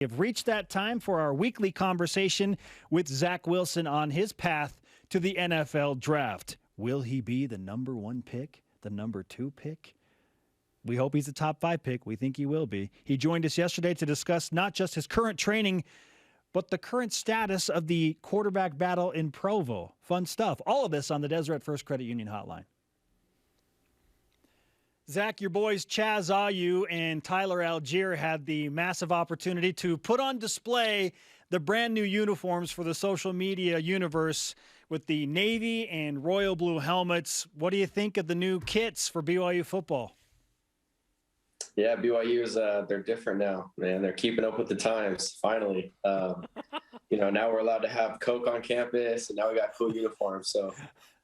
We have reached that time for our weekly conversation with Zach Wilson on his path to the NFL draft. Will he be the number 1 pick, the number 2 pick? We hope he's a top 5 pick. We think he will be. He joined us yesterday to discuss not just his current training, but the current status of the quarterback battle in Provo. Fun stuff. All of this on the Deseret First Credit Union Hotline. Zach, your boys Chaz Ayu and Tyler Algier had the massive opportunity to put on display the brand new uniforms for the social media universe with the navy and royal blue helmets. What do you think of the new kits for BYU football? Yeah, BYU's they're different now, man. They're keeping up with the times, finally. Now we're allowed to have Coke on campus, and now we got cool uniforms. So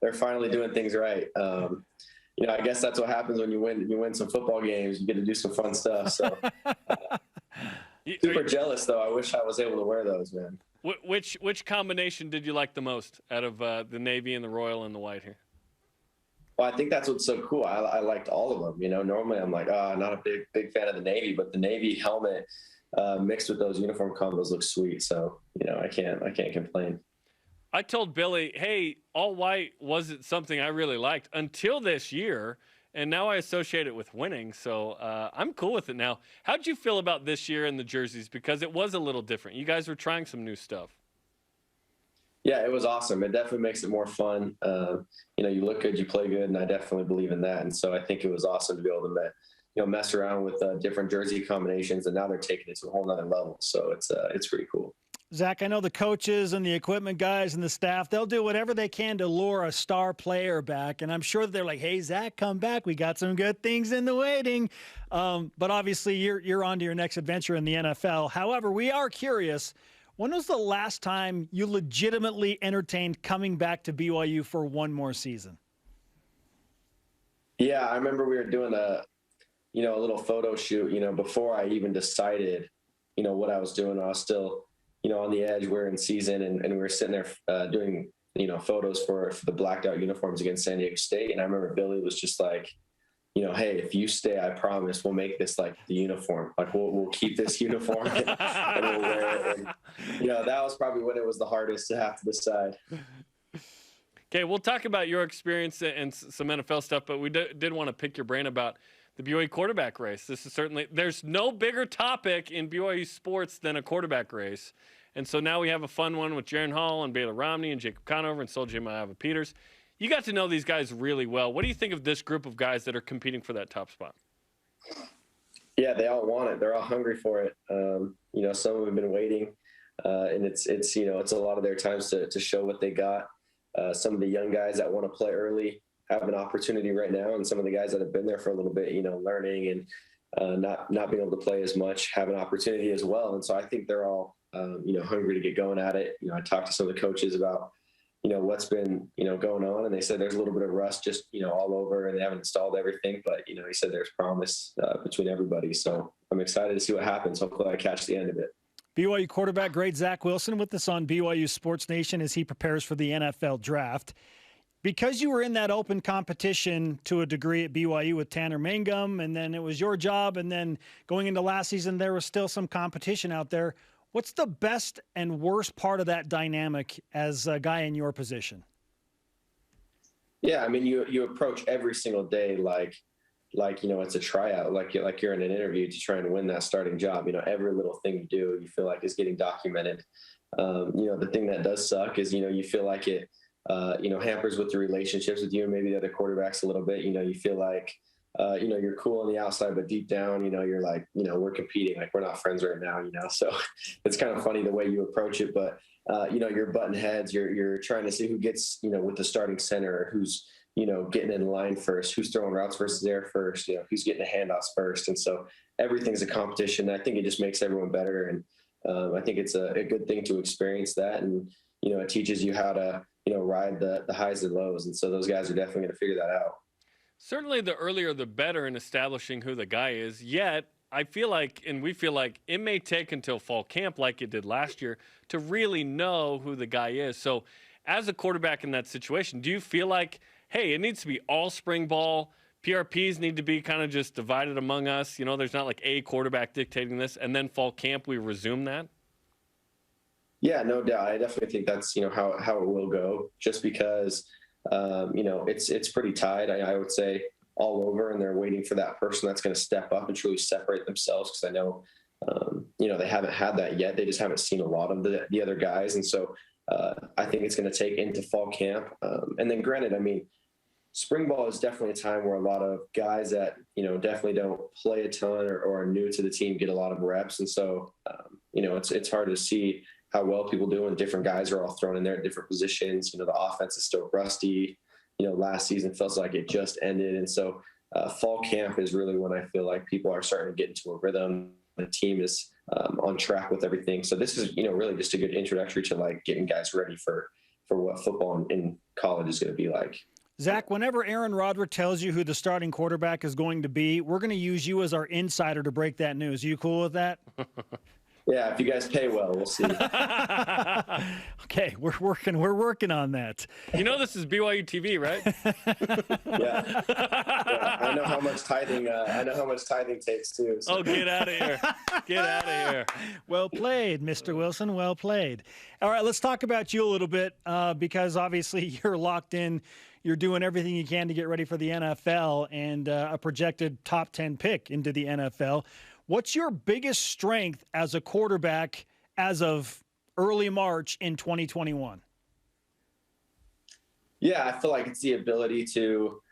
they're finally doing things right. I guess that's what happens when you win some football games. You get to do some fun stuff. So super jealous, though. I wish I was able to wear those, man. Which combination did you like the most out of the navy and the royal and the white here? Well, I think that's what's so cool. I liked all of them. Normally I'm like, not a big fan of the navy, but the navy helmet mixed with those uniform combos looks sweet. So I can't complain. I told Billy, hey, all white wasn't something I really liked until this year, and now I associate it with winning, so I'm cool with it now. How'd you feel about this year in the jerseys? Because it was a little different. You guys were trying some new stuff. Yeah, it was awesome. It definitely makes it more fun. You look good, you play good, and I definitely believe in that. And so I think it was awesome to be able to mess around with different jersey combinations, and now they're taking it to a whole nother level. So it's pretty cool. Zach, I know the coaches and the equipment guys and the staff, they'll do whatever they can to lure a star player back. And I'm sure that they're like, hey, Zach, come back. We got some good things in the waiting. But obviously you're on to your next adventure in the NFL. However, we are curious, when was the last time you legitimately entertained coming back to BYU for one more season? Yeah, I remember we were doing a little photo shoot, before I even decided, what I was doing. I was still on the edge. We're in season, and we were sitting there doing, photos for the blacked out uniforms against San Diego State. And I remember Billy was just like, hey, if you stay, I promise we'll make this like the uniform. Like we'll keep this uniform and we'll wear it. And, that was probably when it was the hardest to have to decide. Okay, we'll talk about your experience and some NFL stuff, but we did want to pick your brain about the BYU quarterback race. This is certainly, there's no bigger topic in BYU sports than a quarterback race. And so now we have a fun one with Jaren Hall and Baylor Romney and Jacob Conover and Soljay Maiava-Peters. You got to know these guys really well. What do you think of this group of guys that are competing for that top spot? Yeah, they all want it. They're all hungry for it. Some of them have been waiting, and it's a lot of their times to show what they got. Some of the young guys that want to play early have an opportunity right now, and some of the guys that have been there for a little bit, learning and not being able to play as much have an opportunity as well. And so I think they're all hungry to get going at it. I talked to some of the coaches about what's been going on, and they said there's a little bit of rust just all over, and they haven't installed everything, but he said there's promise between everybody. So I'm excited to see what happens. Hopefully I catch the end of it. BYU quarterback great Zach Wilson with us on BYU Sports Nation as he prepares for the NFL draft. Because you were in that open competition to a degree at BYU with Tanner Mangum, and then it was your job, and then going into last season, there was still some competition out there. What's the best and worst part of that dynamic as a guy in your position? Yeah, I mean, you approach every single day like it's a tryout, like you're in an interview to try and win that starting job. Every little thing you do, you feel like is getting documented. The thing that does suck is you feel like it hampers with the relationships with you and maybe the other quarterbacks a little bit. You feel like you're cool on the outside, but deep down, you're like, we're competing, like we're not friends right now, so it's kind of funny the way you approach it, but you're butting heads, you're trying to see who gets, with the starting center, who's, getting in line first, who's throwing routes versus air first, who's getting the handoffs first. And so everything's a competition. I think it just makes everyone better. And I think it's a good thing to experience that. And, it teaches you how to, ride the highs and lows. And so those guys are definitely going to figure that out. Certainly the earlier the better in establishing who the guy is, yet I feel like, and we feel like, it may take until fall camp like it did last year to really know who the guy is. So as a quarterback in that situation, do you feel like, hey, it needs to be all spring ball, PRPs need to be kind of just divided among us. There's not like a quarterback dictating this, and then fall camp we resume that. Yeah, no doubt. I definitely think that's how it will go. Just because it's pretty tied. I would say all over, and they're waiting for that person that's going to step up and truly separate themselves. Because I know they haven't had that yet. They just haven't seen a lot of the other guys, and so I think it's going to take into fall camp. And then, granted, I mean, spring ball is definitely a time where a lot of guys that definitely don't play a ton or are new to the team get a lot of reps, and so it's hard to see how well people do when different guys are all thrown in there at different positions. The offense is still rusty. Last season feels like it just ended. And so fall camp is really when I feel like people are starting to get into a rhythm. The team is on track with everything. So this is, really just a good introductory to like getting guys ready for what football in college is going to be like. Zach, whenever Aaron Roderick tells you who the starting quarterback is going to be, we're going to use you as our insider to break that news. Are you cool with that? Yeah, if you guys pay well, we'll see. Okay, we're working on that. This is BYU TV, right? Yeah. I know how much tithing. Takes too. So. Oh, get out of here! Get out of here! Well played, Mr. Wilson. Well played. All right, let's talk about you a little bit because obviously you're locked in. You're doing everything you can to get ready for the NFL and a projected top 10 pick into the NFL. What's your biggest strength as a quarterback as of early March in 2021? Yeah, I feel like it's the ability to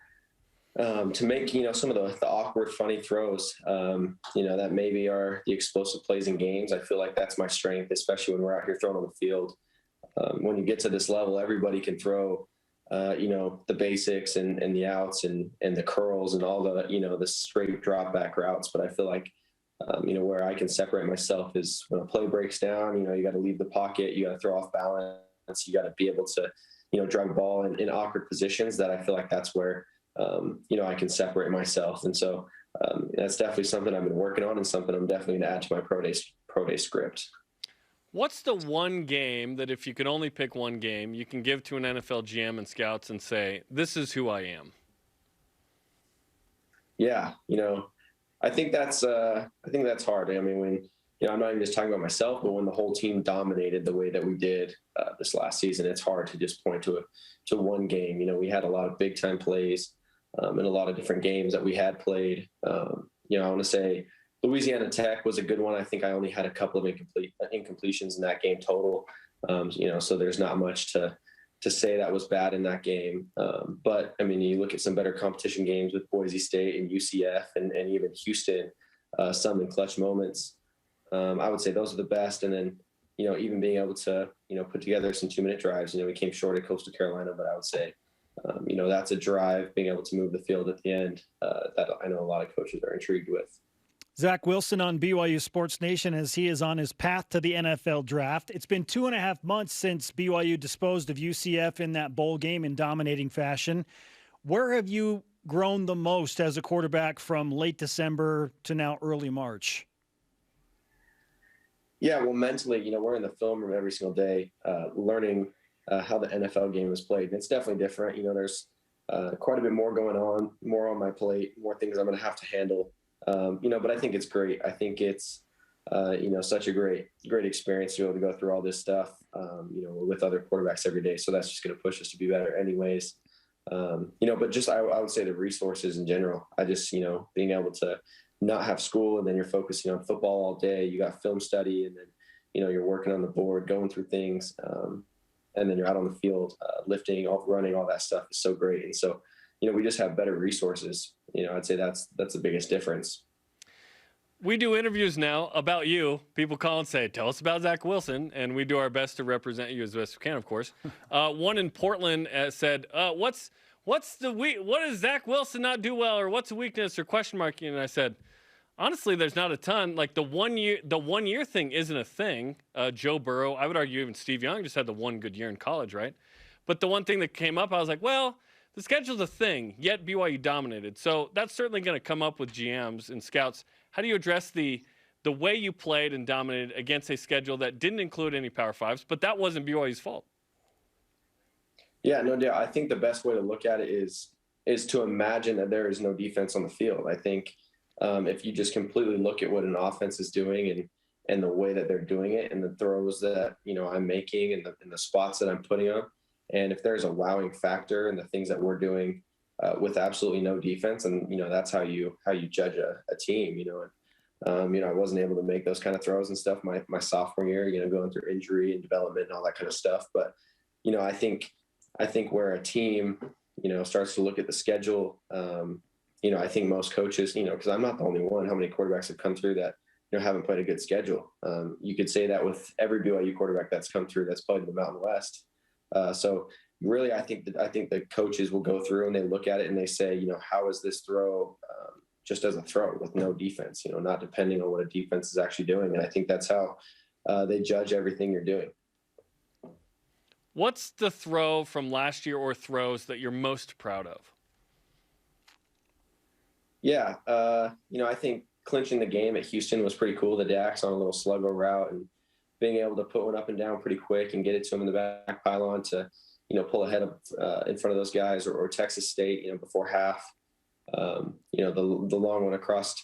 make some of the awkward, funny throws. That maybe are the explosive plays in games. I feel like that's my strength, especially when we're out here throwing on the field. When you get to this level, everybody can throw. The basics and the outs and the curls and all the the straight drop back routes. But I feel like where I can separate myself is when a play breaks down, you got to leave the pocket, you got to throw off balance, you got to be able to, drive the ball in awkward positions. That I feel like that's where, I can separate myself. And so that's definitely something I've been working on and something I'm definitely going to add to my pro day script. What's the one game that if you could only pick one game, you can give to an NFL GM and scouts and say, this is who I am? Yeah, I think that's hard. I mean, when I'm not even just talking about myself, but when the whole team dominated the way that we did this last season, it's hard to just point to one game. We had a lot of big time plays in a lot of different games that we had played. I want to say Louisiana Tech was a good one. I think I only had a couple of incompletions in that game total. So there's not much to say that was bad in that game. But I mean, you look at some better competition games with Boise State and UCF and even Houston, some in clutch moments. I would say those are the best. And then, even being able to, put together some 2-minute drives, we came short at Coastal Carolina, but I would say, that's a drive, being able to move the field at the end that I know a lot of coaches are intrigued with. Zach Wilson on BYU Sports Nation as he is on his path to the NFL draft. It's been 2.5 months since BYU disposed of UCF in that bowl game in dominating fashion. Where have you grown the most as a quarterback from late December to now early March? Yeah, well, mentally, we're in the film room every single day, learning how the NFL game is played. And it's definitely different. There's quite a bit more going on, more on my plate, more things I'm going to have to handle. But I think it's great. I think it's, such a great experience to be able to go through all this stuff, with other quarterbacks every day. So that's just going to push us to be better anyways. But just, I would say the resources in general, I just, being able to not have school and then you're focusing on football all day, you got film study and then, you're working on the board, going through things. And then you're out on the field, lifting, running, all that stuff is so great. And so, we just have better resources. I'd say that's the biggest difference. We do interviews now about you. People call and say, tell us about Zach Wilson. And we do our best to represent you as best we can, of course. One in Portland said, what does Zach Wilson not do well? Or what's a weakness or question mark? And I said, honestly, there's not a ton. Like the 1 year thing isn't a thing. Joe Burrow, I would argue even Steve Young just had the one good year in college, right? But the one thing that came up, I was like, well, the schedule's a thing, yet BYU dominated. So that's certainly going to come up with GMs and scouts. How do you address the way you played and dominated against a schedule that didn't include any Power Fives, but that wasn't BYU's fault? Yeah, no doubt. I think the best way to look at it is, is to imagine that there is no defense on the field. I think if you just completely look at what an offense is doing and the way that they're doing it and the throws that, I'm making and the spots that I'm putting up, and if there's a wowing factor in the things that we're doing with absolutely no defense, and that's how you judge a team. I wasn't able to make those kind of throws and stuff my sophomore year, going through injury and development and all that kind of stuff. But I think where a team starts to look at the schedule, I think most coaches, because I'm not the only one. How many quarterbacks have come through that haven't played a good schedule? You could say that with every BYU quarterback that's come through that's played in the Mountain West. So really, I think the coaches will go through and they look at it and they say, how is this throw just as a throw with no defense, not depending on what a defense is actually doing. And I think that's how they judge everything you're doing. What's the throw from last year or throws that you're most proud of? Yeah. I think clinching the game at Houston was pretty cool. The Dax on a little sluggo route and being able to put one up and down pretty quick and get it to him in the back pylon to, pull ahead of in front of those guys, or Texas State, before half. The long one across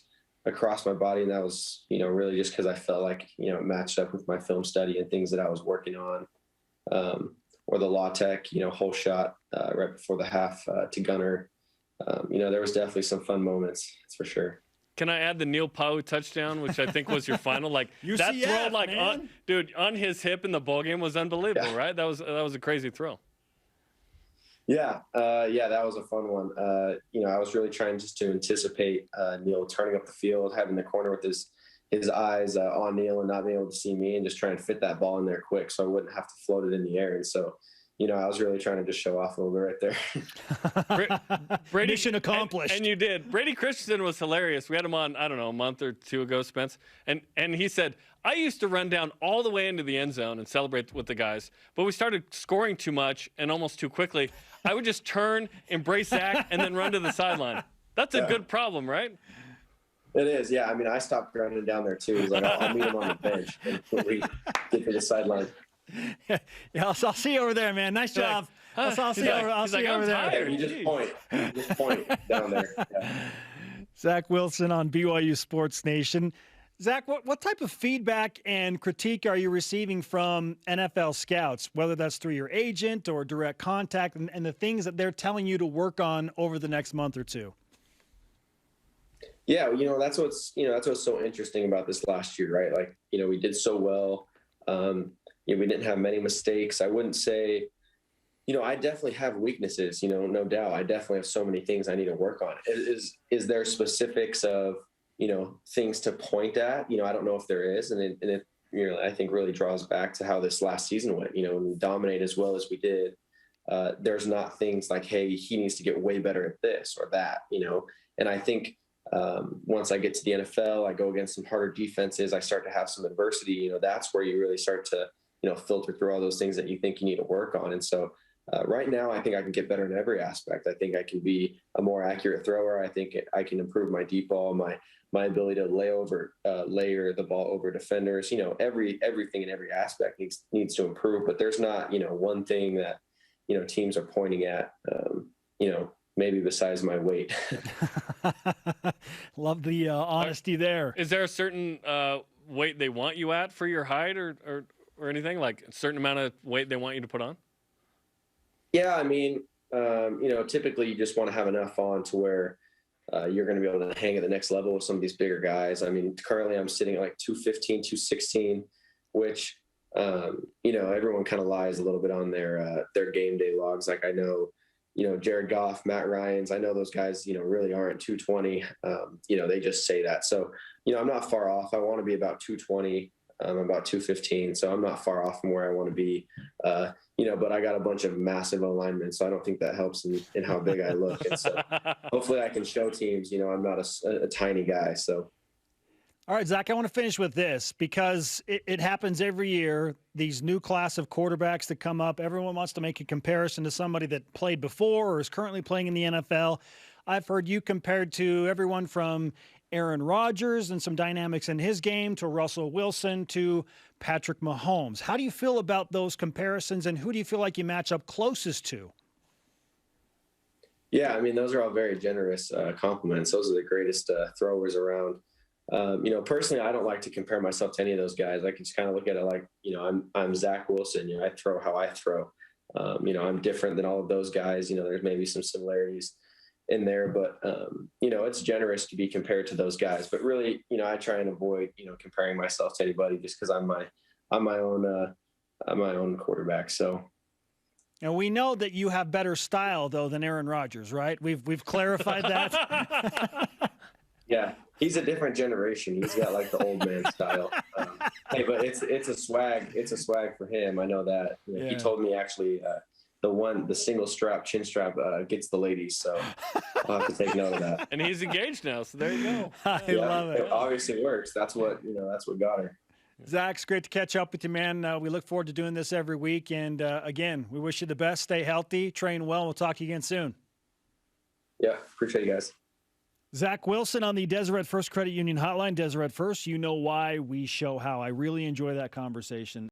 my body. And that was, really just because I felt like, it matched up with my film study and things that I was working on. Or the Law Tech, whole shot right before the half to Gunner. There was definitely some fun moments, that's for sure. Can I add the Neil Pau touchdown, which I think was your final? Like that throw, on his hip in the bowl game was unbelievable, right? That was a crazy throw. Yeah, that was a fun one. I was really trying just to anticipate Neil turning up the field, having the corner with his eyes on Neil and not being able to see me, and just trying to fit that ball in there quick so I wouldn't have to float it in the air. And so, I was really trying to just show off a little bit right there. Brady, mission accomplished. And you did. Brady Christensen was hilarious. We had him on, I don't know, a month or two ago, Spence. And he said, I used to run down all the way into the end zone and celebrate with the guys, but we started scoring too much and almost too quickly. I would just turn, embrace Zach, and then run to the sideline. That's a good problem, right? It is, yeah. I mean, I stopped running down there too. Like, I'll meet him on the bench and we get to the sideline. Yeah, I'll see you over there, man. Nice job. I'll see you over there. You just point down there. Yeah. Zach Wilson on BYU Sports Nation. Zach, what type of feedback and critique are you receiving from NFL scouts, whether that's through your agent or direct contact, and the things that they're telling you to work on over the next month or two? Yeah, that's what's so interesting about this last year, right? Like, we did so well. We didn't have many mistakes. I wouldn't say, I definitely have weaknesses, no doubt. I definitely have so many things I need to work on. Is there specifics of, things to point at? I don't know if there is. And it I think really draws back to how this last season went, and we dominate as well as we did. There's not things like, hey, he needs to get way better at this or that, and I think, once I get to the NFL, I go against some harder defenses. I start to have some adversity. That's where you really start to, filter through all those things that you think you need to work on. And so right now, I think I can get better in every aspect. I think I can be a more accurate thrower. I think I can improve my deep ball, my ability to layer the ball over defenders. Everything in every aspect needs to improve. But there's not, one thing that, teams are pointing at, maybe besides my weight. Love the honesty there. Is there a certain weight they want you at for your height or anything, like a certain amount of weight they want you to put on? Yeah. I mean, typically you just want to have enough on to where you're going to be able to hang at the next level with some of these bigger guys. I mean, currently I'm sitting at like 215, 216, which, everyone kind of lies a little bit on their game day logs. Like I know, Jared Goff, Matt Ryans, I know those guys, really aren't 220. They just say that. So, I'm not far off. I want to be about 220. I'm about 215. So I'm not far off from where I want to be, but I got a bunch of massive alignment. So I don't think that helps in how big I look. And so hopefully I can show teams, I'm not a tiny guy. So. All right, Zach, I want to finish with this because it happens every year. These new class of quarterbacks that come up, everyone wants to make a comparison to somebody that played before or is currently playing in the NFL. I've heard you compared to everyone from Aaron Rodgers and some dynamics in his game to Russell Wilson to Patrick Mahomes. How do you feel about those comparisons, and who do you feel like you match up closest to? Yeah, I mean, those are all very generous compliments. Those are the greatest throwers around. Personally, I don't like to compare myself to any of those guys. I can just kind of look at it like, I'm Zach Wilson. I throw how I throw. I'm different than all of those guys. There's maybe some similarities in there, but it's generous to be compared to those guys. But really, I try and avoid comparing myself to anybody just because I'm my own quarterback. So. And we know that you have better style, though, than Aaron Rodgers, right? We've clarified that. Yeah, he's a different generation. He's got like the old man style. Hey, but it's a swag. It's a swag for him. I know that. He told me actually the single strap, chin strap gets the ladies. So I'll have to take note of that. And he's engaged now, so there you go. I love it. It obviously works. That's what got her. Zach, it's great to catch up with you, man. We look forward to doing this every week. And again, we wish you the best. Stay healthy, train well. We'll talk to you again soon. Yeah, appreciate you guys. Zach Wilson on the Deseret First Credit Union Hotline. Deseret First, you know why, we show how. I really enjoy that conversation.